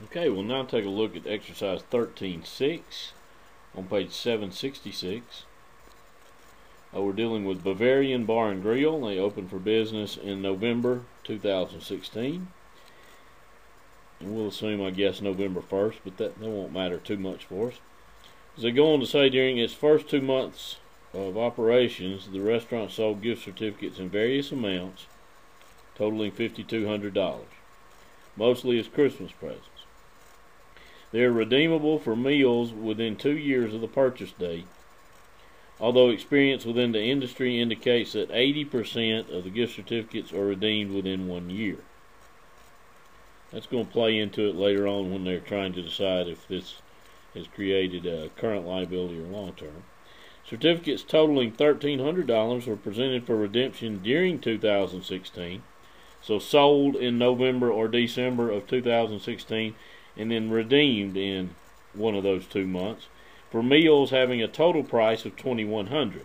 Okay, we'll now take a look at exercise 13.6 on page 766. We're dealing with Bavarian Bar and Grill. They opened for business in November 2016. And we'll assume, I guess, November 1st, but that won't matter too much for us. As they go on to say, during its first 2 months of operations, the restaurant sold gift certificates in various amounts, totaling $5,200, mostly as Christmas presents. They are redeemable for meals within 2 years of the purchase date, although experience within the industry indicates that 80% of the gift certificates are redeemed within 1 year. That's going to play into it later on when they're trying to decide if this has created a current liability or long-term. Certificates totaling $1,300 were presented for redemption during 2016, so sold in November or December of 2016, and then redeemed in one of those 2 months for meals having a total price of $2,100.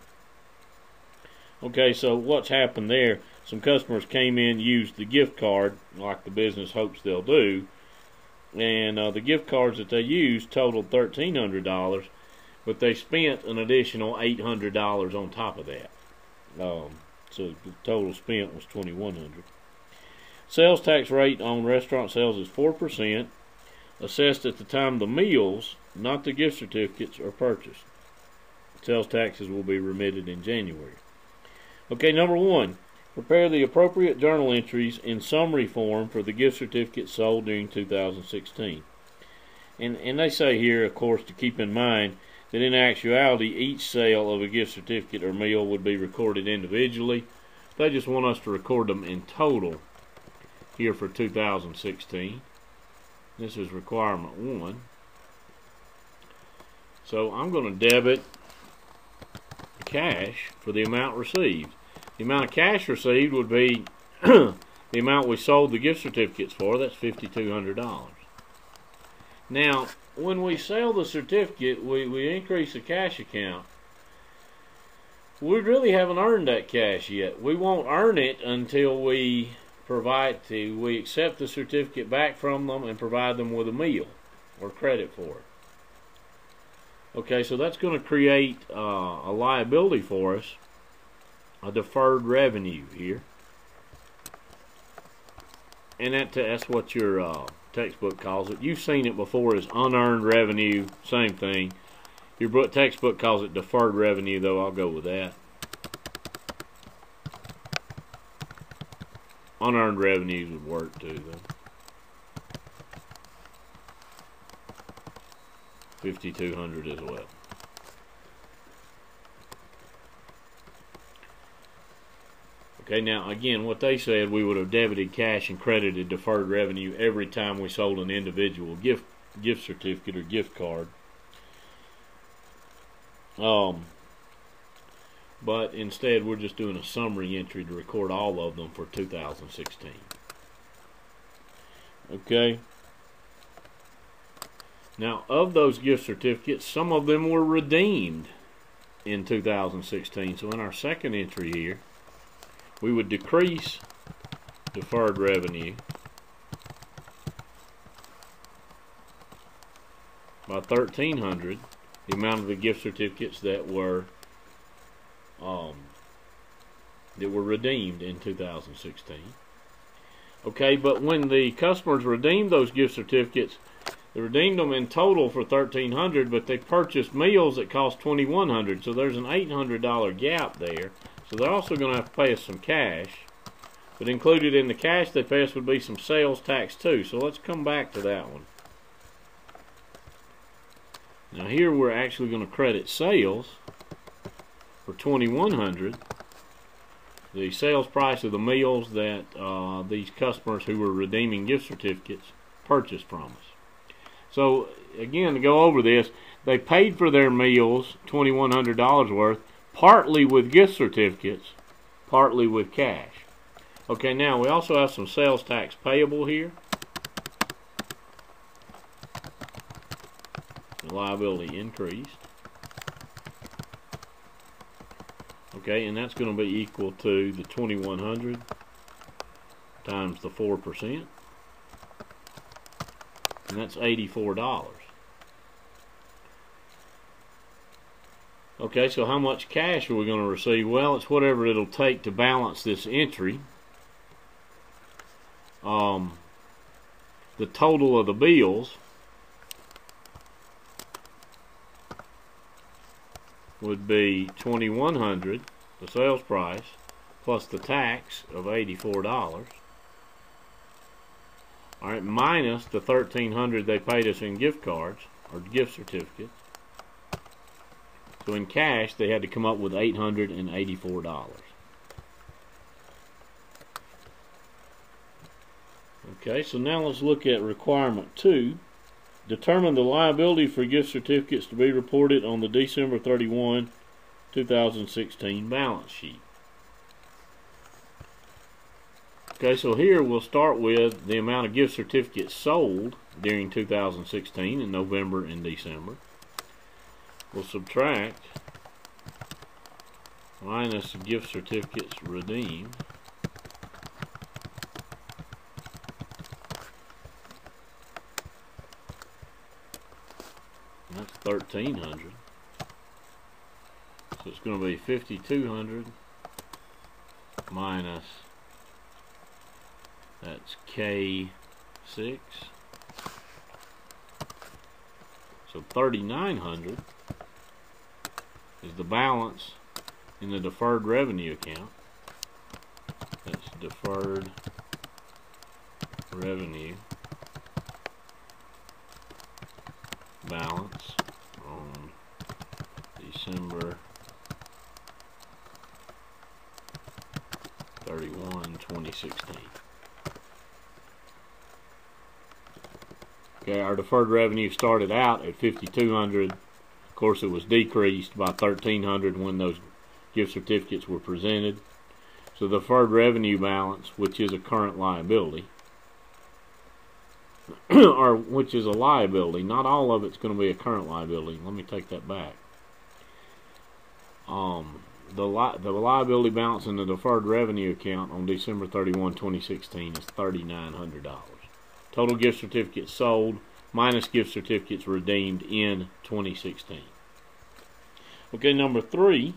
Okay, so what's happened there? Some customers came in, used the gift card, like the business hopes they'll do, and the gift cards that they used totaled $1,300, but they spent an additional $800 on top of that. So the total spent was $2,100. Sales tax rate on restaurant sales is 4%, assessed at the time the meals, not the gift certificates, are purchased. Sales taxes will be remitted in January. Okay, number 1, prepare the appropriate journal entries in summary form for the gift certificates sold during 2016. And they say here, of course, to keep in mind that in actuality, each sale of a gift certificate or meal would be recorded individually. They just want us to record them in total here for 2016. This is requirement 1. So I'm going to debit cash for the amount received. The amount of cash received would be the amount we sold the gift certificates for. That's $5,200. Now, when we sell the certificate, we increase the cash account. We really haven't earned that cash yet. We won't earn it until we accept the certificate back from them and provide them with a meal or credit for it. Okay, so that's going to create a liability for us, a deferred revenue here, and that's what your textbook calls it. You've seen it before as unearned revenue, same thing. Your textbook calls it deferred revenue, though. I'll go with that. Unearned revenues would work too, though. 5,200 as well. Okay, now again, what they said, we would have debited cash and credited deferred revenue every time we sold an individual gift certificate or gift card. But instead, we're just doing a summary entry to record all of them for 2016. Okay. Now, of those gift certificates, some of them were redeemed in 2016. So in our second entry here, we would decrease deferred revenue by $1,300, the amount of the gift certificates that were redeemed in 2016. Okay, but when the customers redeemed those gift certificates, they redeemed them in total for $1,300, but they purchased meals that cost $2,100. So there's an $800 gap there. So they're also going to have to pay us some cash. But included in the cash they pay us would be some sales tax too. So let's come back to that one. Now here we're actually going to credit sales for $2,100. The sales price of the meals that these customers who were redeeming gift certificates purchased from us. So again, to go over this, they paid for their meals, $2,100 worth, partly with gift certificates, partly with cash. Okay, now we also have some sales tax payable here. The liability increased. Okay, and that's going to be equal to the 2,100 times the 4%. and that's $84. Okay, so how much cash are we going to receive? Well, it's whatever it'll take to balance this entry. The total of the bills would be $2,100, the sales price, plus the tax of $84. Alright, minus the $1,300 they paid us in gift cards, or gift certificates. So in cash, they had to come up with $884. Okay, so now let's look at requirement 2. Determine the liability for gift certificates to be reported on the December 31, 2016 balance sheet. Okay, so here we'll start with the amount of gift certificates sold during 2016 in November and December. We'll subtract minus gift certificates redeemed. That's $1,300. So it's going to be $5,200 minus, that's K6. So $3,900 is the balance in the deferred revenue account. That's deferred revenue balance on December 31, 2016. Okay, our deferred revenue started out at $5,200. Of course, it was decreased by $1,300 when those gift certificates were presented. So the deferred revenue balance, which is a current liability, or which is a liability, not all of it's going to be a current liability. Let me take that back. The liability balance in the deferred revenue account on December 31, 2016 is $3,900. Total gift certificates sold minus gift certificates redeemed in 2016. Okay, number 3.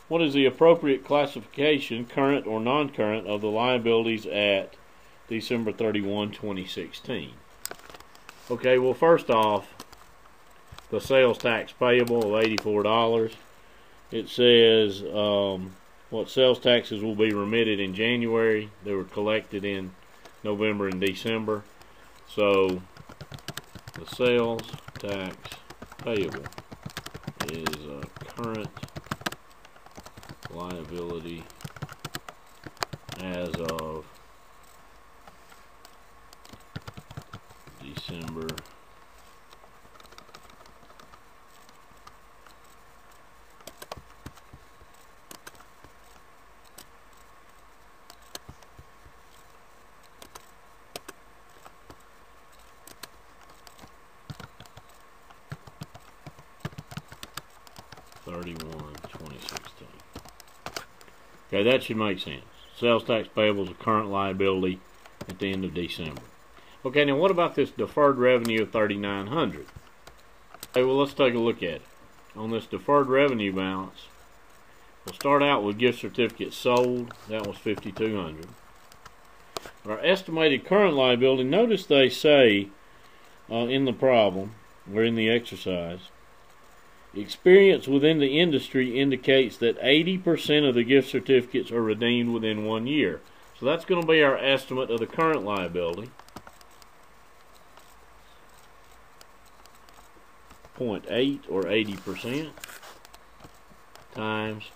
What is the appropriate classification, current or non-current, of the liabilities at December 31, 2016? Okay, well, first off, the sales tax payable of $84. It says what sales taxes will be remitted in January. They were collected in November and December. So the sales tax payable is a current liability as of December 31, 2016. Okay, that should make sense. Sales tax payable is a current liability at the end of December. Okay, now what about this deferred revenue of $3,900? Okay, well, let's take a look at it. On this deferred revenue balance, we'll start out with gift certificates sold. That was $5,200. Our estimated current liability, notice they say in the problem, or in the exercise, experience within the industry indicates that 80% of the gift certificates are redeemed within 1 year. So that's going to be our estimate of the current liability. 0.8 or 80% times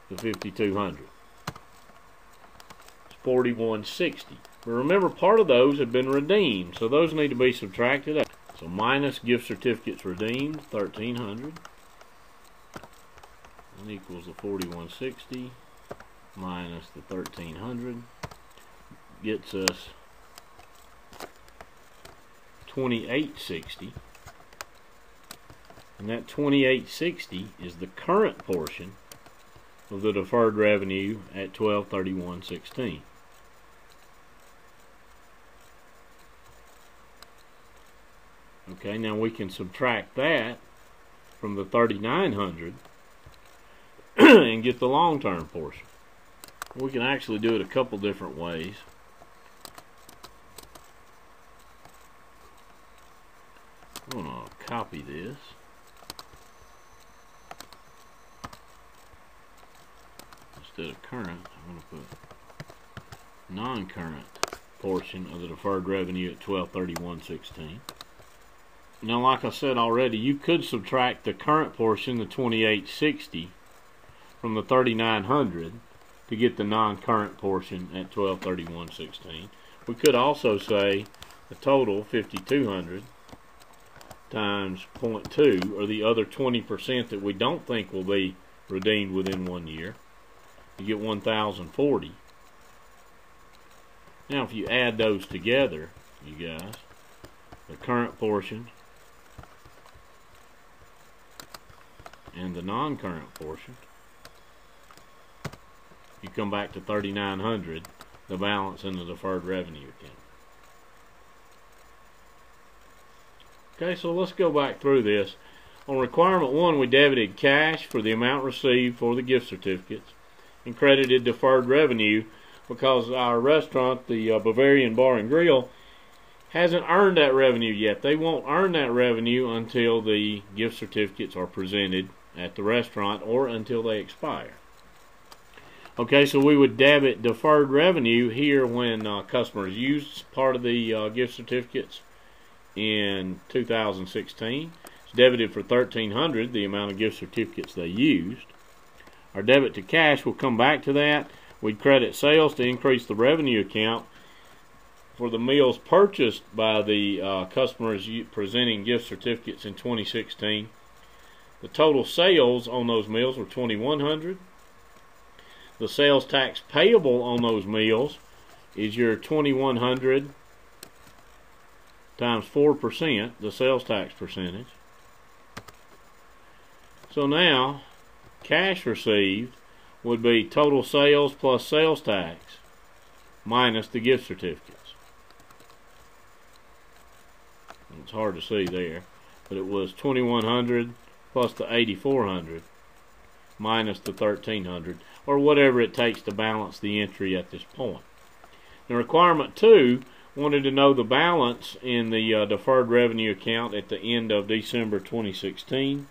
the 5,200. It's 4,160. But remember, part of those have been redeemed, so those need to be subtracted out. So minus gift certificates redeemed, 1,300. Equals the 4,160 minus the 1,300 gets us 2,860, and that 2,860 is the current portion of the deferred revenue at 12/31/16. Okay, now we can subtract that from the 3,900 and get the long-term portion. We can actually do it a couple different ways. I'm going to copy this. Instead of current, I'm going to put non-current portion of the deferred revenue at 12/31/16. Now, like I said already, you could subtract the current portion, the 2860, from the 3,900 to get the non-current portion at 12/31/16. We could also say the total 5,200 times 0.2, or the other 20% that we don't think will be redeemed within 1 year. You get 1,040. Now, if you add those together, you guys, the current portion and the non-current portion, you come back to 3,900, the balance in the deferred revenue account. Okay, so let's go back through this. On requirement 1, we debited cash for the amount received for the gift certificates and credited deferred revenue because our restaurant, the Bavarian Bar and Grill, hasn't earned that revenue yet. They won't earn that revenue until the gift certificates are presented at the restaurant or until they expire. Okay, so we would debit deferred revenue here when customers used part of the gift certificates in 2016. It's debited for $1,300, the amount of gift certificates they used. Our debit to cash will come back to that. We'd credit sales to increase the revenue account for the meals purchased by the customers presenting gift certificates in 2016. The total sales on those meals were $2,100. The sales tax payable on those meals is your $2,100 times 4%, the sales tax percentage. So now, cash received would be total sales plus sales tax minus the gift certificates. It's hard to see there, but it was $2,100 plus the $8,400 minus the $1,300, or whatever it takes to balance the entry at this point. Now, requirement 2 wanted to know the balance in the deferred revenue account at the end of December 2016.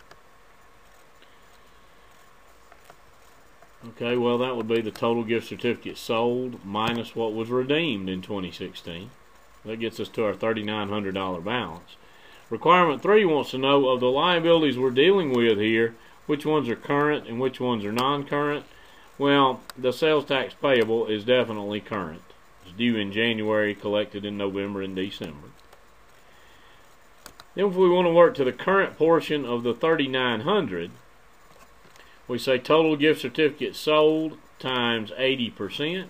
Okay, well, that would be the total gift certificates sold minus what was redeemed in 2016. That gets us to our $3,900 balance. Requirement 3 wants to know of the liabilities we're dealing with here, which ones are current and which ones are non-current. Well, the sales tax payable is definitely current. It's due in January, collected in November and December. Then if we want to work to the current portion of the $3,900, we say total gift certificates sold times 80%.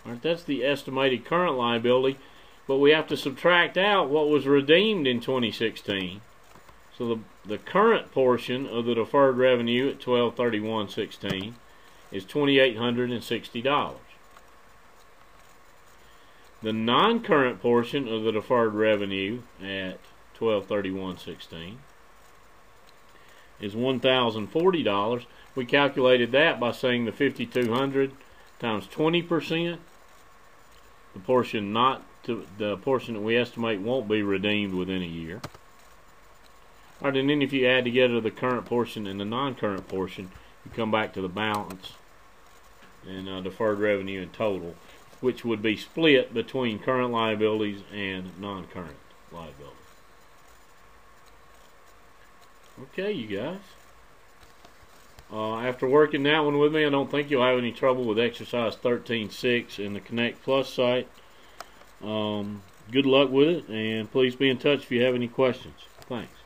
All right, that's the estimated current liability, but we have to subtract out what was redeemed in 2016. So the current portion of the deferred revenue at 12/31/16 is $2,860. The non-current portion of the deferred revenue at 12/31/16 is $1,040. We calculated that by saying the 5,200 times 20%, the portion that we estimate won't be redeemed within a year. All right, and then if you add together the current portion and the non-current portion, you come back to the balance and deferred revenue in total, which would be split between current liabilities and non-current liabilities. Okay, you guys. After working that one with me, I don't think you'll have any trouble with exercise 13.6 in the Connect Plus site. Good luck with it, and please be in touch if you have any questions. Thanks.